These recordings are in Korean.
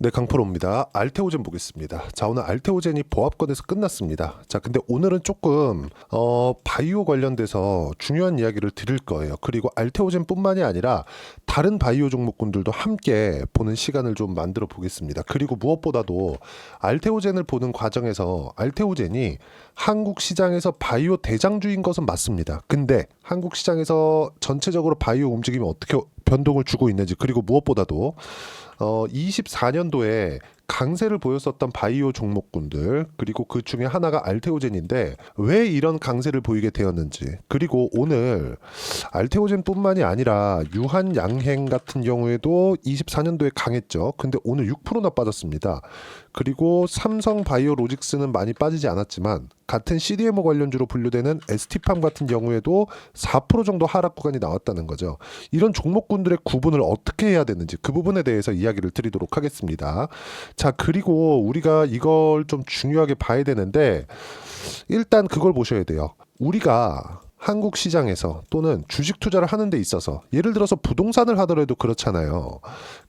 네, 강프로입니다. 알테오젠 보겠습니다. 자, 오늘 알테오젠이 보합권에서 끝났습니다. 자, 근데 오늘은 조금 바이오 관련돼서 중요한 이야기를 드릴 거예요. 그리고 알테오젠뿐만이 아니라 다른 바이오 종목군들도 함께 보는 시간을 좀 만들어 보겠습니다. 그리고 무엇보다도 알테오젠을 보는 과정에서 알테오젠이 한국 시장에서 바이오 대장주인 것은 맞습니다. 근데 한국 시장에서 전체적으로 바이오 움직임이 어떻게 변동을 주고 있는지, 그리고 무엇보다도 24년도에 강세를 보였었던 바이오 종목군들, 그리고 그 중에 하나가 알테오젠인데 왜 이런 강세를 보이게 되었는지, 그리고 오늘 알테오젠뿐만이 아니라 유한양행 같은 경우에도 24년도에 강했죠. 근데 오늘 6%나 빠졌습니다. 그리고 삼성바이오로직스는 많이 빠지지 않았지만 같은 CDMO 관련주로 분류되는 ST팜 같은 경우에도 4% 정도 하락 구간이 나왔다는 거죠. 이런 종목군들의 구분을 어떻게 해야 되는지 그 부분에 대해서 이야기를 드리도록 하겠습니다. 자, 그리고 우리가 이걸 좀 중요하게 봐야 되는데, 일단 그걸 보셔야 돼요. 우리가 한국 시장에서 또는 주식 투자를 하는 데 있어서, 예를 들어서 부동산을 하더라도 그렇잖아요.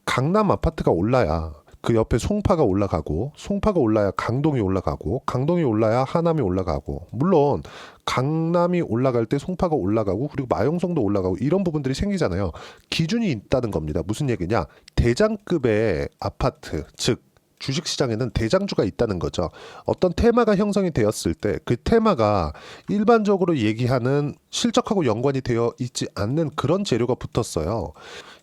강남 아파트가 올라야 그 옆에 송파가 올라가고, 송파가 올라야 강동이 올라가고, 강동이 올라야 하남이 올라가고, 물론 강남이 올라갈 때 송파가 올라가고, 그리고 마용성도 올라가고, 이런 부분들이 생기잖아요. 기준이 있다는 겁니다. 무슨 얘기냐? 대장급의 아파트, 즉 주식시장에는 대장주가 있다는 거죠. 어떤 테마가 형성이 되었을 때 그 테마가 일반적으로 얘기하는 실적하고 연관이 되어 있지 않는 그런 재료가 붙었어요.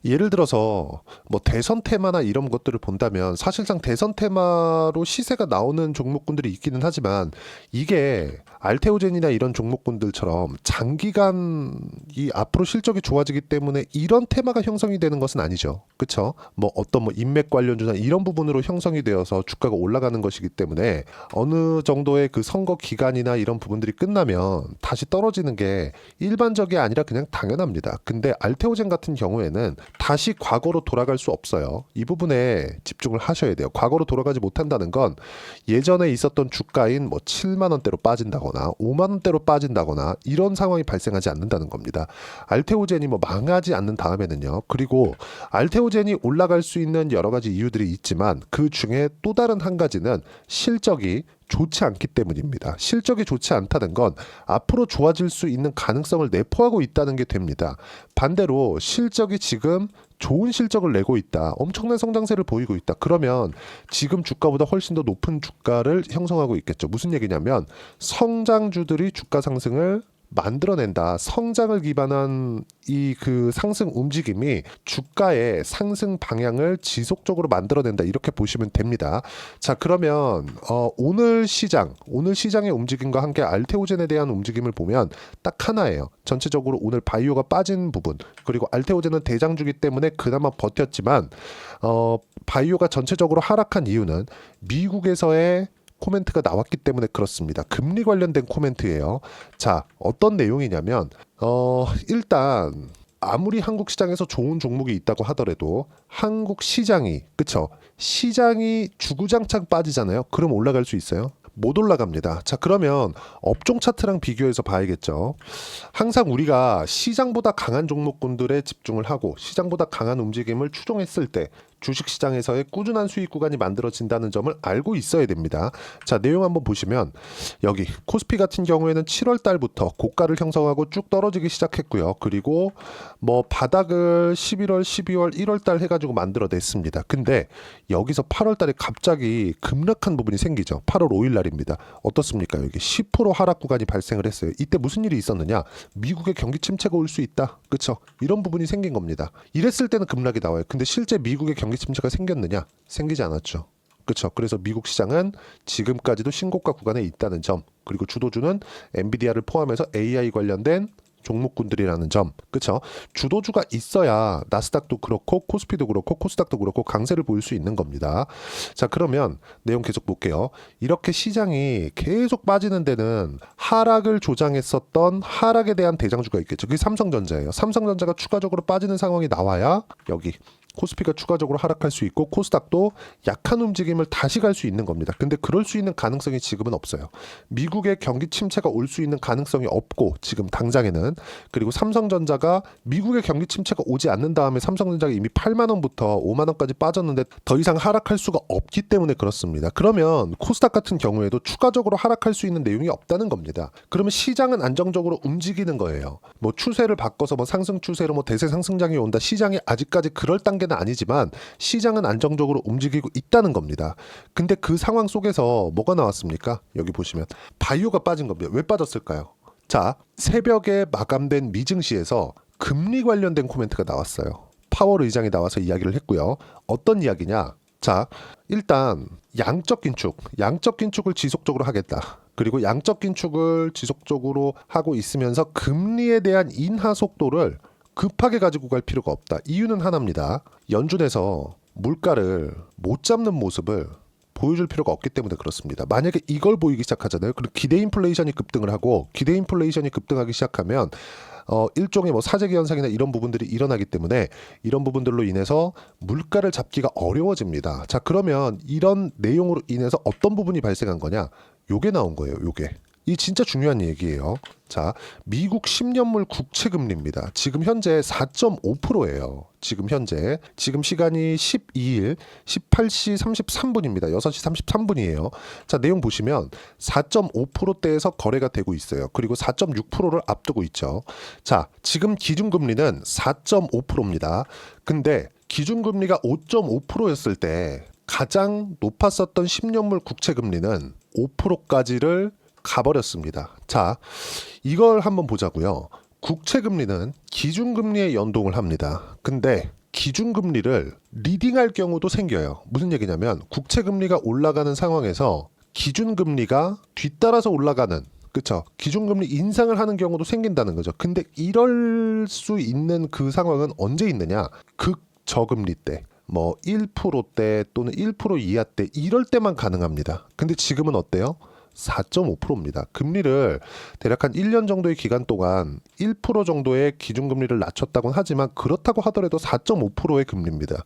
예를 들어서 뭐 대선 테마나 이런 것들을 본다면 사실상 대선 테마로 시세가 나오는 종목군들이 있기는 하지만, 이게 알테오젠이나 이런 종목군들처럼 장기간 이 앞으로 실적이 좋아지기 때문에 이런 테마가 형성이 되는 것은 아니죠. 그렇죠? 뭐 어떤 뭐 인맥 관련주나 이런 부분으로 형성이 되어서 주가가 올라가는 것이기 때문에 어느 정도의 그 선거 기간이나 이런 부분들이 끝나면 다시 떨어지는 게 일반적이 아니라 그냥 당연합니다. 근데 알테오젠 같은 경우에는 다시 과거로 돌아갈 수 없어요. 이 부분에 집중을 하셔야 돼요. 과거로 돌아가지 못한다는 건 예전에 있었던 주가인 뭐 7만 원대로 빠진다거나 5만 원대로 빠진다거나 이런 상황이 발생하지 않는다는 겁니다. 알테오젠이 뭐 망하지 않는 다음에는요. 그리고 알테오젠이 올라갈 수 있는 여러 가지 이유들이 있지만 그 중에 또 다른 한 가지는 실적이 좋지 않기 때문입니다. 실적이 좋지 않다는 건 앞으로 좋아질 수 있는 가능성을 내포하고 있다는 게 됩니다. 반대로 실적이 지금 좋은 실적을 내고 있다, 엄청난 성장세를 보이고 있다, 그러면 지금 주가보다 훨씬 더 높은 주가를 형성하고 있겠죠. 무슨 얘기냐면 성장주들이 주가 상승을 만들어낸다. 성장을 기반한 이 그 상승 움직임이 주가의 상승 방향을 지속적으로 만들어낸다, 이렇게 보시면 됩니다. 자, 그러면 오늘 시장의 움직임과 함께 알테오젠에 대한 움직임을 보면 딱 하나예요. 전체적으로 오늘 바이오가 빠진 부분, 그리고 알테오젠은 대장주기 때문에 그나마 버텼지만 바이오가 전체적으로 하락한 이유는 미국에서의 코멘트가 나왔기 때문에 그렇습니다. 금리 관련된 코멘트예요. 자, 어떤 내용이냐면 일단 아무리 한국 시장에서 좋은 종목이 있다고 하더라도 한국 시장이, 그쵸? 시장이 주구장창 빠지잖아요. 그럼 올라갈 수 있어요? 못 올라갑니다. 자, 그러면 업종 차트랑 비교해서 봐야겠죠. 항상 우리가 시장보다 강한 종목군들에 집중을 하고 시장보다 강한 움직임을 추종했을 때 주식시장에서의 꾸준한 수익 구간이 만들어진다는 점을 알고 있어야 됩니다. 자, 내용 한번 보시면 여기 코스피 같은 경우에는 7월 달부터 고가를 형성하고 쭉 떨어지기 시작했고요. 그리고 뭐 바닥을 11월, 12월, 1월 달 해가지고 만들어냈습니다. 근데 여기서 8월 달에 갑자기 급락한 부분이 생기죠. 8월 5일 날입니다. 어떻습니까? 여기 10% 하락 구간이 발생을 했어요. 이때 무슨 일이 있었느냐? 미국의 경기 침체가 올 수 있다. 그렇죠? 이런 부분이 생긴 겁니다. 이랬을 때는 급락이 나와요. 근데 실제 미국의 경기 침체가 생겼느냐? 생기지 않았죠. 그렇죠. 그래서 미국 시장은 지금까지도 신고가 구간에 있다는 점, 그리고 주도주는 엔비디아를 포함해서 AI 관련된 종목군들이라는 점, 그렇죠? 주도주가 있어야 나스닥도 그렇고 코스피도 그렇고 코스닥도 그렇고 강세를 보일 수 있는 겁니다. 자, 그러면 내용 계속 볼게요. 이렇게 시장이 계속 빠지는 데는 하락을 조장했었던 하락에 대한 대장주가 있겠죠. 그게 삼성전자예요. 삼성전자가 추가적으로 빠지는 상황이 나와야 여기 코스피가 추가적으로 하락할 수 있고 코스닥도 약한 움직임을 다시 갈 수 있는 겁니다. 근데 그럴 수 있는 가능성이 지금은 없어요. 미국의 경기 침체가 올 수 있는 가능성이 없고 지금 당장에는. 그리고 삼성전자가 미국의 경기 침체가 오지 않는 다음에 삼성전자가 이미 8만 원부터 5만 원까지 빠졌는데 더 이상 하락할 수가 없기 때문에 그렇습니다. 그러면 코스닥 같은 경우에도 추가적으로 하락할 수 있는 내용이 없다는 겁니다. 그러면 시장은 안정적으로 움직이는 거예요. 뭐 추세를 바꿔서 뭐 상승 추세로 뭐 대세 상승장이 온다. 시장이 아직까지 그럴 단계는 아니지만 시장은 안정적으로 움직이고 있다는 겁니다. 근데 그 상황 속에서 뭐가 나왔습니까? 여기 보시면 바이오가 빠진 겁니다. 왜 빠졌을까요? 자, 새벽에 마감된 미증시에서 금리 관련된 코멘트가 나왔어요. 파월 의장이 나와서 이야기를 했고요. 어떤 이야기냐? 자, 일단 양적 긴축을 지속적으로 하겠다. 그리고 양적 긴축을 지속적으로 하고 있으면서 금리에 대한 인하 속도를 급하게 가지고 갈 필요가 없다. 이유는 하나입니다. 연준에서 물가를 못 잡는 모습을 보여줄 필요가 없기 때문에 그렇습니다. 만약에 이걸 보이기 시작하잖아요. 그리고 기대 인플레이션이 급등을 하고 기대 인플레이션이 급등하기 시작하면 일종의 뭐 사재기 현상이나 이런 부분들이 일어나기 때문에 이런 부분들로 인해서 물가를 잡기가 어려워집니다. 자, 그러면 이런 내용으로 인해서 어떤 부분이 발생한 거냐? 요게 나온 거예요. 요게. 이 진짜 중요한 얘기예요. 자, 미국 10년물 국채 금리입니다. 지금 현재 4.5%예요. 지금 시간이 12일 18시 33분입니다. 6시 33분이에요. 자, 내용 보시면 4.5%대에서 거래가 되고 있어요. 그리고 4.6%를 앞두고 있죠. 자, 지금 기준금리는 4.5%입니다. 근데 기준금리가 5.5%였을 때 가장 높았었던 10년물 국채 금리는 5%까지를 가버렸습니다. 자, 이걸 한번 보자고요. 국채금리는 기준금리에 연동을 합니다. 근데 기준금리를 리딩할 경우도 생겨요. 무슨 얘기냐면 국채금리가 올라가는 상황에서 기준금리가 뒤따라서 올라가는, 그쵸? 기준금리 인상을 하는 경우도 생긴다는 거죠. 근데 이럴 수 있는 그 상황은 언제 있느냐? 극저금리 때. 뭐 1%대 또는 1% 이하 때 이럴 때만 가능합니다. 근데 지금은 어때요? 4.5%입니다. 금리를 대략 한 1년 정도의 기간 동안 1% 정도의 기준금리를 낮췄다고는 하지만 그렇다고 하더라도 4.5%의 금리입니다.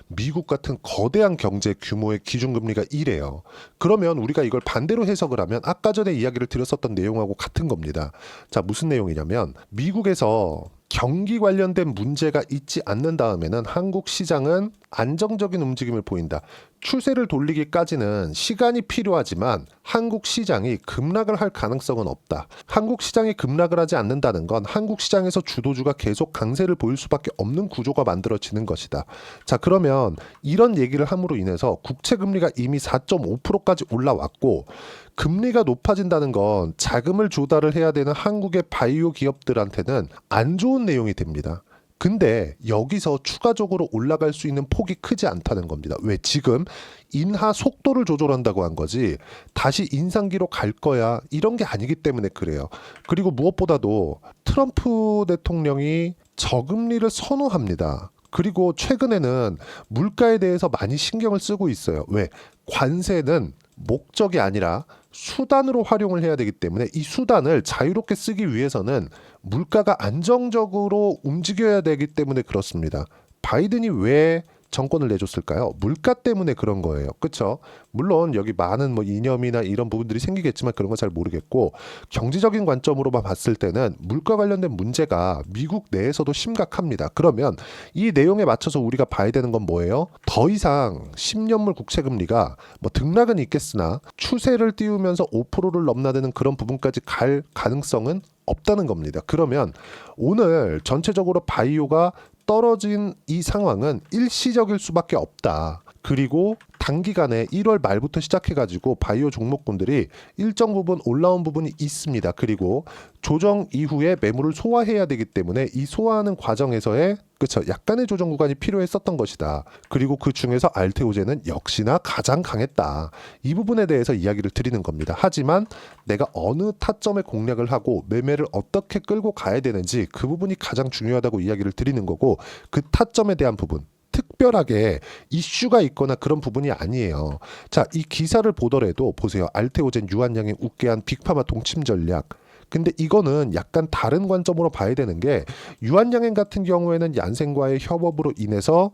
미국 같은 거대한 경제 규모의 기준금리가 이래요. 그러면 우리가 이걸 반대로 해석을 하면 아까 전에 이야기를 드렸었던 내용하고 같은 겁니다. 자, 무슨 내용이냐면 미국에서 경기 관련된 문제가 있지 않는 다음에는 한국 시장은 안정적인 움직임을 보인다. 추세를 돌리기까지는 시간이 필요하지만 한국 시장이 급락을 할 가능성은 없다. 한국 시장이 급락을 하지 않는다는 건 한국 시장에서 주도주가 계속 강세를 보일 수밖에 없는 구조가 만들어지는 것이다. 자, 그러면 이런 얘기를 함으로 인해서 국채 금리가 이미 4.5%까지 올라왔고 금리가 높아진다는 건 자금을 조달을 해야 되는 한국의 바이오 기업들한테는 안 좋은 내용이 됩니다. 근데 여기서 추가적으로 올라갈 수 있는 폭이 크지 않다는 겁니다. 왜? 지금 인하 속도를 조절한다고 한 거지 다시 인상기로 갈 거야 이런 게 아니기 때문에 그래요. 그리고 무엇보다도 트럼프 대통령이 저금리를 선호합니다. 그리고 최근에는 물가에 대해서 많이 신경을 쓰고 있어요. 왜? 관세는 목적이 아니라 수단으로 활용을 해야 되기 때문에 이 수단을 자유롭게 쓰기 위해서는 물가가 안정적으로 움직여야 되기 때문에 그렇습니다. 바이든이 왜 정권을 내줬을까요? 물가 때문에 그런 거예요. 그렇죠? 물론 여기 많은 뭐 이념이나 이런 부분들이 생기겠지만 그런 건 잘 모르겠고 경제적인 관점으로만 봤을 때는 물가 관련된 문제가 미국 내에서도 심각합니다. 그러면 이 내용에 맞춰서 우리가 봐야 되는 건 뭐예요? 더 이상 10년물 국채 금리가 뭐 등락은 있겠으나 추세를 띄우면서 5%를 넘나드는 그런 부분까지 갈 가능성은 없다는 겁니다. 그러면 오늘 전체적으로 바이오가 떨어진 이 상황은 일시적일 수밖에 없다. 그리고 단기간에 1월 말부터 시작해가지고 바이오 종목군들이 일정 부분 올라온 부분이 있습니다. 그리고 조정 이후에 매물을 소화해야 되기 때문에 이 소화하는 과정에서의 그쵸 약간의 조정 구간이 필요했었던 것이다. 그리고 그 중에서 알테오젠은 역시나 가장 강했다. 이 부분에 대해서 이야기를 드리는 겁니다. 하지만 내가 어느 타점에 공략을 하고 매매를 어떻게 끌고 가야 되는지 그 부분이 가장 중요하다고 이야기를 드리는 거고 그 타점에 대한 부분 특별하게 이슈가 있거나 그런 부분이 아니에요. 자, 이 기사를 보더라도 보세요. 알테오젠 유한양의 우깨한 빅파마 동침 전략. 근데 이거는 약간 다른 관점으로 봐야 되는 게 유한양행 같은 경우에는 얀센과의 협업으로 인해서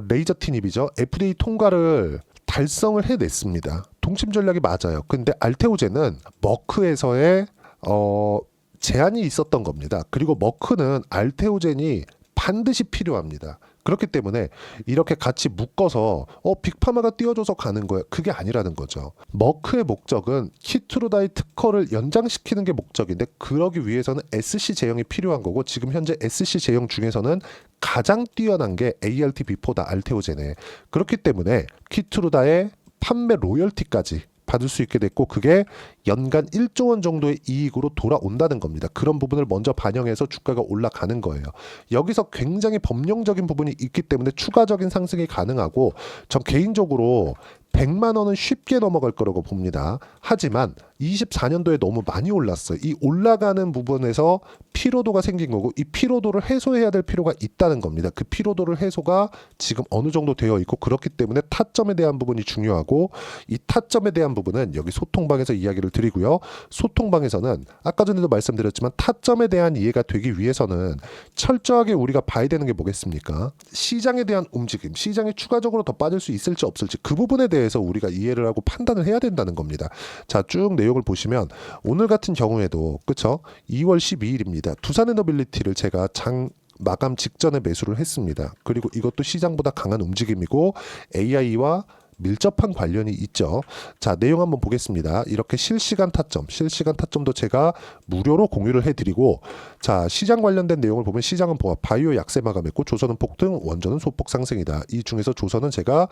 레이저 티닙이죠. FDA 통과를 달성을 해냈습니다. 동침 전략이 맞아요. 근데 알테오젠은 머크에서의 제한이 있었던 겁니다. 그리고 머크는 알테오젠이 반드시 필요합니다. 그렇기 때문에 이렇게 같이 묶어서 빅파마가 띄워줘서 가는 거예요. 그게 아니라는 거죠. 머크의 목적은 키트루다의 특허를 연장시키는 게 목적인데 그러기 위해서는 SC 제형이 필요한 거고 지금 현재 SC 제형 중에서는 가장 뛰어난 게 ART-B4다 알테오젠에. 그렇기 때문에 키트루다의 판매 로열티까지 받을 수 있게 됐고 그게 연간 1조 원 정도의 이익으로 돌아온다는 겁니다. 그런 부분을 먼저 반영해서 주가가 올라가는 거예요. 여기서 굉장히 법령적인 부분이 있기 때문에 추가적인 상승이 가능하고 전 개인적으로 100만 원은 쉽게 넘어갈 거라고 봅니다. 하지만 24년도에 너무 많이 올랐어요. 이 올라가는 부분에서 피로도가 생긴 거고 이 피로도를 해소해야 될 필요가 있다는 겁니다. 그 피로도를 해소가 지금 어느 정도 되어 있고 그렇기 때문에 타점에 대한 부분이 중요하고 이 타점에 대한 부분은 여기 소통방에서 이야기를 드리고요. 소통방에서는 아까 전에도 말씀드렸지만 타점에 대한 이해가 되기 위해서는 철저하게 우리가 봐야 되는 게 뭐겠습니까? 시장에 대한 움직임, 시장이 추가적으로 더 빠질 수 있을지 없을지 그 부분에 대해서 우리가 이해를 하고 판단을 해야 된다는 겁니다. 자, 쭉 내용을 보시면 오늘 같은 경우에도 그쵸? 2월 12일입니다. 두산에너빌리티를 제가 장 마감 직전에 매수를 했습니다. 그리고 이것도 시장보다 강한 움직임이고 AI와 밀접한 관련이 있죠. 자, 내용 한번 보겠습니다. 이렇게 실시간 타점도 제가 무료로 공유를 해드리고 자, 시장 관련된 내용을 보면 시장은 바이오 약세 마감했고 조선은 폭등, 원전은 소폭 상승이다. 이 중에서 조선은 제가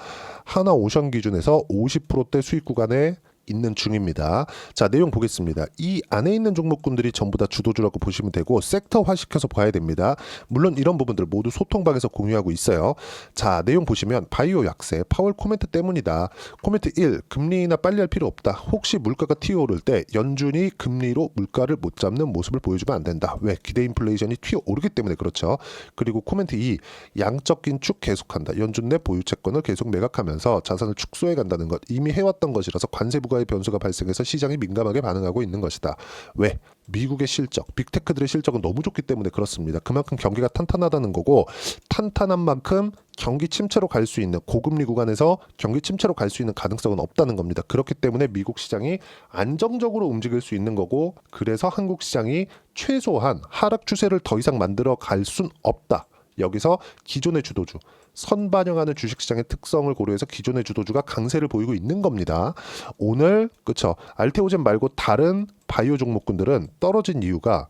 하나오션 기준에서 50%대 수익 구간에 있는 중입니다. 자, 내용 보겠습니다. 이 안에 있는 종목군들이 전부 다 주도주라고 보시면 되고 섹터화 시켜서 봐야 됩니다. 물론 이런 부분들 모두 소통방에서 공유하고 있어요. 자, 내용 보시면 바이오 약세, 파월 코멘트 때문이다. 코멘트 1, 금리 인하 빨리 할 필요 없다. 혹시 물가가 튀어오를 때 연준이 금리로 물가를 못 잡는 모습을 보여주면 안 된다. 왜? 기대 인플레이션이 튀어오르기 때문에 그렇죠. 그리고 코멘트 2, 양적 긴축 계속한다. 연준 내 보유 채권을 계속 매각하면서 자산을 축소해 간다는 것. 이미 해왔던 것이라서 관세 부과 변수가 발생해서 시장이 민감하게 반응하고 있는 것이다. 왜? 미국의 실적, 빅테크들의 실적은 너무 좋기 때문에 그렇습니다. 그만큼 경기가 탄탄하다는 거고 탄탄한 만큼 경기 침체로 갈 수 있는 고금리 구간에서 경기 침체로 갈 수 있는 가능성은 없다는 겁니다. 그렇기 때문에 미국 시장이 안정적으로 움직일 수 있는 거고 그래서 한국 시장이 최소한 하락 추세를 더 이상 만들어 갈 순 없다. 여기서 기존의 주도주 선반영하는 주식시장의 특성을 고려해서 기존의 주도주가 강세를 보이고 있는 겁니다. 오늘 그쵸 알테오젠 말고 다른 바이오 종목군들은 떨어진 이유가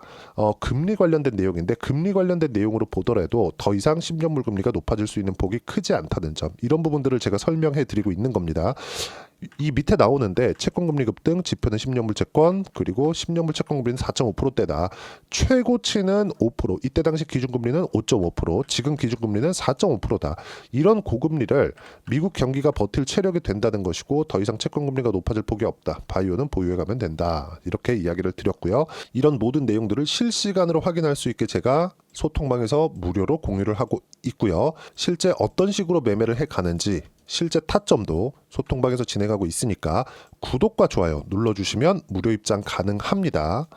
금리 관련된 내용인데 금리 관련된 내용으로 보더라도 더 이상 10년물 금리가 높아질 수 있는 폭이 크지 않다는 점 이런 부분들을 제가 설명해 드리고 있는 겁니다. 이 밑에 나오는데 채권금리 급등, 지표는 10년물 채권, 그리고 10년물 채권금리는 4.5%대다. 최고치는 5%, 이때 당시 기준금리는 5.5%, 지금 기준금리는 4.5%다. 이런 고금리를 미국 경기가 버틸 체력이 된다는 것이고 더 이상 채권금리가 높아질 폭이 없다. 바이오는 보유해가면 된다. 이렇게 이야기를 드렸고요. 이런 모든 내용들을 실시간으로 확인할 수 있게 제가 소통방에서 무료로 공유를 하고 있고요. 실제 어떤 식으로 매매를 해가는지 실제 타점도 소통방에서 진행하고 있으니까 구독과 좋아요 눌러주시면 무료 입장 가능합니다.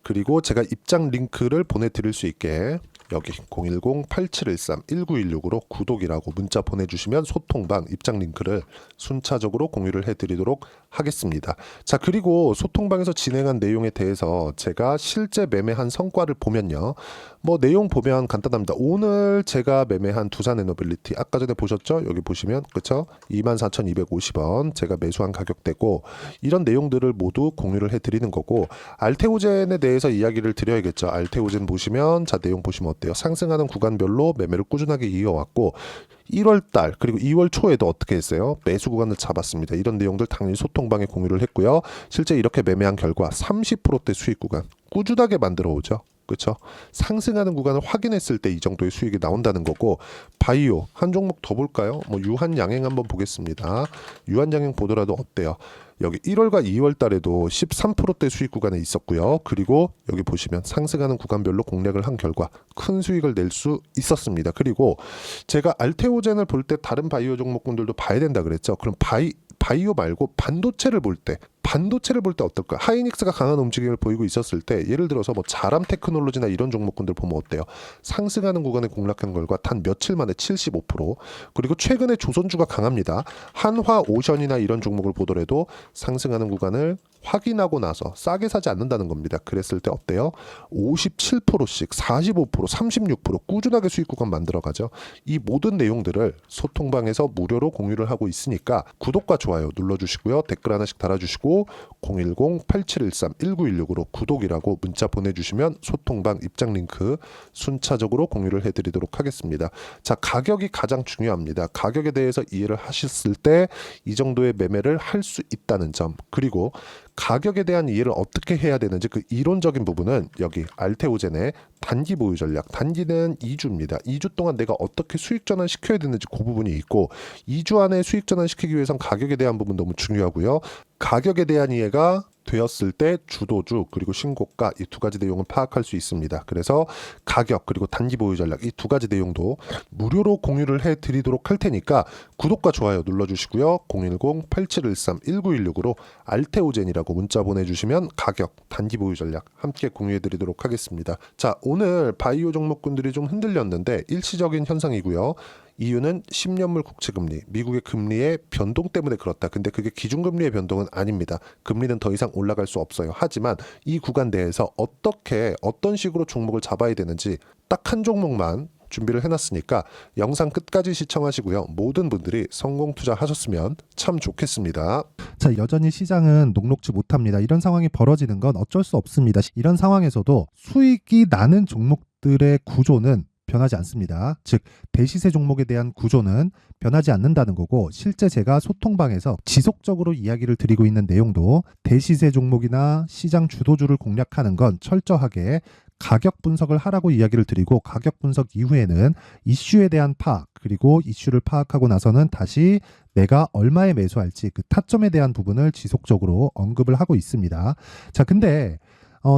그리고 제가 입장 링크를 보내드릴 수 있게 여기 010-8713-1916으로 구독이라고 문자 보내주시면 소통방 입장 링크를 순차적으로 공유를 해드리도록 하겠습니다. 자, 그리고 소통방에서 진행한 내용에 대해서 제가 실제 매매한 성과를 보면요. 뭐 내용 보면 간단합니다. 오늘 제가 매매한 두산에너빌리티 아까 전에 보셨죠? 여기 보시면 그쵸? 24,250원 제가 매수한 가격대고 이런 내용들을 모두 공유를 해드리는 거고 알테오젠에 대해서 이야기를 드려야겠죠. 알테오젠 보시면 자 내용 보시면 어때요? 상승하는 구간별로 매매를 꾸준하게 이어왔고 1월달 그리고 2월 초에도 어떻게 했어요? 매수 구간을 잡았습니다. 이런 내용들 당연히 소통방에 공유를 했고요. 실제 이렇게 매매한 결과 30%대 수익 구간 꾸준하게 만들어 오죠. 그렇죠? 상승하는 구간을 확인했을 때 이 정도의 수익이 나온다는 거고 바이오 한 종목 더 볼까요? 뭐 유한양행 한번 보겠습니다. 유한양행 보더라도 어때요? 여기 1월과 2월 달에도 13%대 수익 구간에 있었고요. 그리고 여기 보시면 상승하는 구간별로 공략을 한 결과 큰 수익을 낼 수 있었습니다. 그리고 제가 알테오젠을 볼 때 다른 바이오 종목군들도 봐야 된다 그랬죠. 그럼 바이오 말고 반도체를 볼 때 반도체를 볼 때 어떨까? 하이닉스가 강한 움직임을 보이고 있었을 때 예를 들어서 뭐 자람 테크놀로지나 이런 종목군들 보면 어때요? 상승하는 구간에 공략한 결과 단 며칠 만에 75%, 그리고 최근에 조선주가 강합니다. 한화 오션이나 이런 종목을 보더라도 상승하는 구간을 확인하고 나서 싸게 사지 않는다는 겁니다. 그랬을 때 어때요? 57%씩 45%, 36% 꾸준하게 수익 구간 만들어가죠. 이 모든 내용들을 소통방에서 무료로 공유를 하고 있으니까 구독과 좋아요 눌러주시고요. 댓글 하나씩 달아주시고 010-8713-1916으로 구독이라고 문자 보내주시면 소통방 입장 링크 순차적으로 공유를 해드리도록 하겠습니다. 자, 가격이 가장 중요합니다. 가격에 대해서 이해를 하셨을 때 이 정도의 매매를 할 수 있다는 점, 그리고 가격에 대한 이해를 어떻게 해야 되는지 그 이론적인 부분은 여기 알테오젠의 단기 보유 전략, 단기는 2주입니다. 2주 동안 내가 어떻게 수익 전환 시켜야 되는지 그 부분이 있고, 2주 안에 수익 전환 시키기 위해선 가격에 대한 부분 너무 중요하고요. 가격에 대한 이해가 되었을 때 주도주 그리고 신고가 이 두 가지 내용을 파악할 수 있습니다. 그래서 가격 그리고 단기 보유 전략 이 두 가지 내용도 무료로 공유를 해드리도록 할 테니까 구독과 좋아요 눌러주시고요. 010-8713-1916으로 알테오젠이라고 문자 보내주시면 가격, 단기 보유 전략 함께 공유해드리도록 하겠습니다. 자, 오늘 바이오 종목군들이 좀 흔들렸는데 일시적인 현상이고요. 이유는 10년물 국채금리, 미국의 금리의 변동 때문에 그렇다. 근데 그게 기준금리의 변동은 아닙니다. 금리는 더 이상 올라갈 수 없어요. 하지만 이 구간 내에서 어떤 식으로 종목을 잡아야 되는지 딱 한 종목만 준비를 해놨으니까 영상 끝까지 시청하시고요. 모든 분들이 성공 투자하셨으면 참 좋겠습니다. 자, 여전히 시장은 녹록지 못합니다. 이런 상황이 벌어지는 건 어쩔 수 없습니다. 이런 상황에서도 수익이 나는 종목들의 구조는 변하지 않습니다. 즉 대시세 종목에 대한 구조는 변하지 않는다는 거고, 실제 제가 소통방에서 지속적으로 이야기를 드리고 있는 내용도 대시세 종목이나 시장 주도주를 공략하는 건 철저하게 가격 분석을 하라고 이야기를 드리고, 가격 분석 이후에는 이슈에 대한 파악, 그리고 이슈를 파악하고 나서는 다시 내가 얼마에 매수할지 그 타점에 대한 부분을 지속적으로 언급을 하고 있습니다. 자, 근데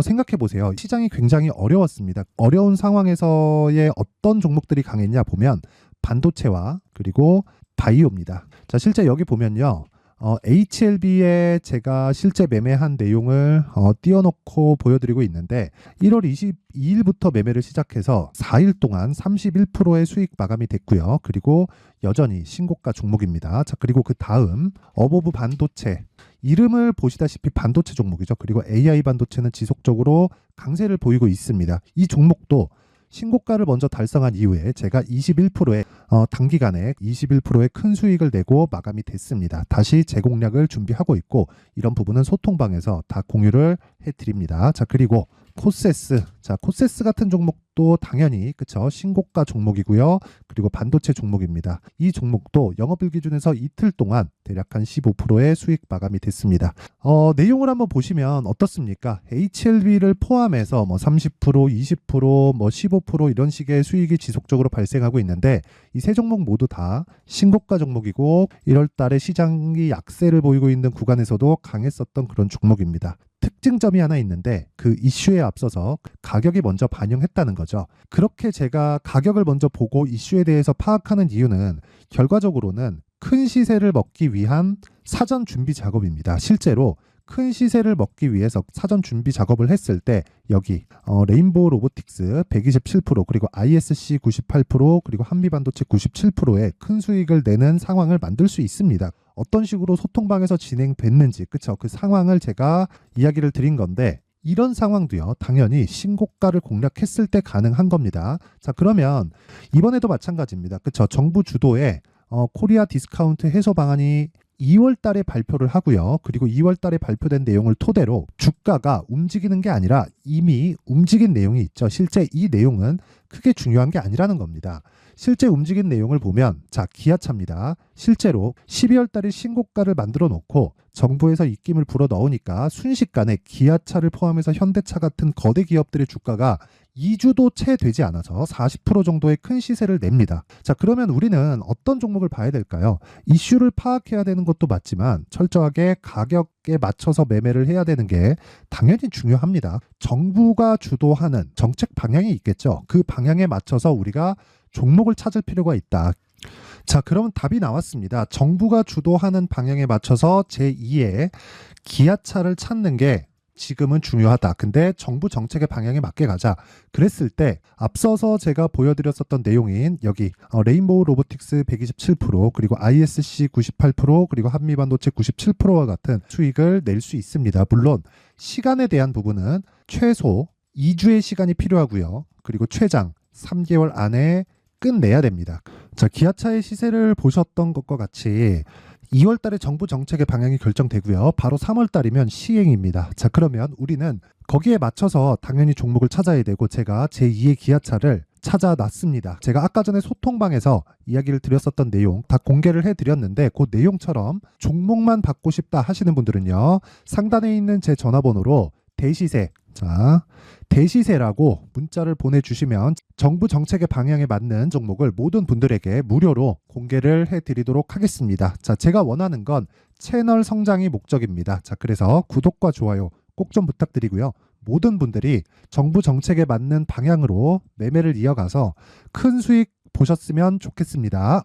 생각해 보세요. 시장이 굉장히 어려웠습니다. 어려운 상황에서의 어떤 종목들이 강했냐 보면 반도체와 그리고 바이오입니다. 자, 실제 여기 보면요. HLB에 제가 실제 매매한 내용을 띄워놓고 보여드리고 있는데 1월 22일부터 매매를 시작해서 4일 동안 31%의 수익 마감이 됐고요. 그리고 여전히 신고가 종목입니다. 자, 그리고 그 다음 어보브 반도체, 이름을 보시다시피 반도체 종목이죠. 그리고 AI 반도체는 지속적으로 강세를 보이고 있습니다. 이 종목도 신고가를 먼저 달성한 이후에 제가 21%의 단기간에 21%의 큰 수익을 내고 마감이 됐습니다. 다시 재공략을 준비하고 있고, 이런 부분은 소통방에서 다 공유를 해드립니다. 자, 그리고 코세스, 자, 코세스 같은 종목도 당연히 그쵸, 신고가 종목이고요. 그리고 반도체 종목입니다. 이 종목도 영업일 기준에서 이틀 동안 대략 한 15%의 수익 마감이 됐습니다. 내용을 한번 보시면 어떻습니까? HLB를 포함해서 뭐 30%, 20%, 뭐 15% 이런 식의 수익이 지속적으로 발생하고 있는데, 이 세 종목 모두 다 신고가 종목이고 1월 달에 시장이 약세를 보이고 있는 구간에서도 강했었던 그런 종목입니다. 특징점이 하나 있는데 그 이슈에 앞서서 가격이 먼저 반영했다는 거죠. 그렇게 제가 가격을 먼저 보고 이슈에 대해서 파악하는 이유는 결과적으로는 큰 시세를 먹기 위한 사전 준비 작업입니다. 실제로 큰 시세를 먹기 위해서 사전 준비 작업을 했을 때 여기 레인보우 로보틱스 127%, 그리고 ISC 98%, 그리고 한미반도체 97%의 큰 수익을 내는 상황을 만들 수 있습니다. 어떤 식으로 소통방에서 진행됐는지, 그쵸? 그 상황을 제가 이야기를 드린 건데, 이런 상황도요, 당연히 신고가를 공략했을 때 가능한 겁니다. 자, 그러면 이번에도 마찬가지입니다. 그쵸? 정부 주도의 코리아 디스카운트 해소 방안이 2월 달에 발표를 하고요. 그리고 2월 달에 발표된 내용을 토대로 주가가 움직이는 게 아니라 이미 움직인 내용이 있죠. 실제 이 내용은 크게 중요한 게 아니라는 겁니다. 실제 움직인 내용을 보면, 자, 기아차입니다. 실제로 12월 달에 신고가를 만들어 놓고 정부에서 입김을 불어 넣으니까 순식간에 기아차를 포함해서 현대차 같은 거대 기업들의 주가가 2주도 채 되지 않아서 40% 정도의 큰 시세를 냅니다. 자, 그러면 우리는 어떤 종목을 봐야 될까요? 이슈를 파악해야 되는 것도 맞지만 철저하게 가격에 맞춰서 매매를 해야 되는 게 당연히 중요합니다. 정부가 주도하는 정책 방향이 있겠죠. 그 방향에 맞춰서 우리가 종목을 찾을 필요가 있다. 자, 그러면 답이 나왔습니다. 정부가 주도하는 방향에 맞춰서 제2의 기아차를 찾는 게 지금은 중요하다. 근데 정부 정책의 방향에 맞게 가자. 그랬을 때 앞서서 제가 보여드렸었던 내용인 여기 레인보우 로보틱스 127% 그리고 ISC 98% 그리고 한미반도체 97%와 같은 수익을 낼 수 있습니다. 물론 시간에 대한 부분은 최소 2주의 시간이 필요하고요. 그리고 최장 3개월 안에 끝내야 됩니다. 자, 기아차의 시세를 보셨던 것과 같이 2월 달에 정부 정책의 방향이 결정되고요. 바로 3월 달이면 시행입니다. 자, 그러면 우리는 거기에 맞춰서 당연히 종목을 찾아야 되고 제가 제2의 기아차를 찾아놨습니다. 제가 아까 전에 소통방에서 이야기를 드렸었던 내용 다 공개를 해드렸는데 그 내용처럼 종목만 받고 싶다 하시는 분들은요. 상단에 있는 제 전화번호로 대시세, 자, 대시세라고 문자를 보내주시면 정부 정책의 방향에 맞는 종목을 모든 분들에게 무료로 공개를 해드리도록 하겠습니다. 자, 제가 원하는 건 채널 성장이 목적입니다. 자, 그래서 구독과 좋아요 꼭 좀 부탁드리고요. 모든 분들이 정부 정책에 맞는 방향으로 매매를 이어가서 큰 수익 보셨으면 좋겠습니다.